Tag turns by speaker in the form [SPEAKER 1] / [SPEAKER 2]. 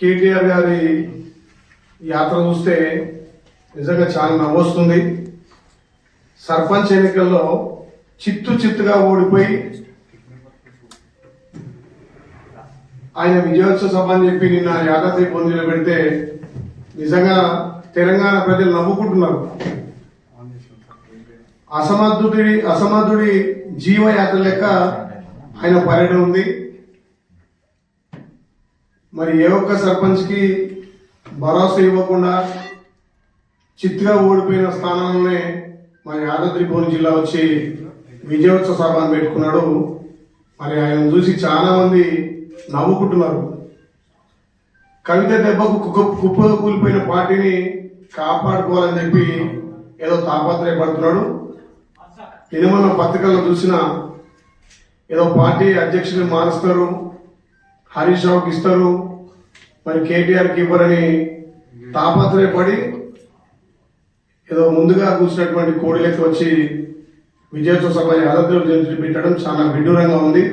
[SPEAKER 1] కేటీఆర్ గారి యాత్ర చూస్తే నిజంగా చాలా నవ్వొస్తుంది. సర్పంచ్ ఎన్నికల్లో చిత్తుగా ఓడిపోయి ఆయన విజయోత్సవ సభ అని చెప్పి నిన్న యాదాద్రి భువనగిరిలో పెడితే నిజంగా తెలంగాణ ప్రజలు నవ్వుకుంటున్నారు. అసమర్థుడి జీవయాత్ర లెక్క ఆయన పర్యటన ఉంది. మరి ఏ ఒక్క సర్పంచ్ కి భరోసా ఇవ్వకుండా చిత్తుగా ఓడిపోయిన స్థానంలోనే మరి యాదాద్రి భువనగిరి జిల్లా వచ్చి విజయోత్సవ సభను పెట్టుకున్నాడు. మరి ఆయన చూసి చాలా మంది నవ్వుకుంటున్నారు. కవిత దెబ్బకు కుప్పగా కూలిపోయిన పార్టీని కాపాడుకోవాలని చెప్పి ఏదో తాపత్రయపడుతున్నాడు. నేను మన పత్రికల్లో చూసిన ఏదో పార్టీ అధ్యక్షుడిని మారుస్తారు, హరీష్ రావుకి ఇస్తారు, మరి కేటీఆర్కి ఇవ్వరని తాపత్రయపడి ఏదో ముందుగా కూర్చున్నటువంటి కోడిలెక్క వచ్చి విజయోత్సవ సభ యాదాద్రి పెట్టడం చాలా విడ్డూరంగా ఉంది.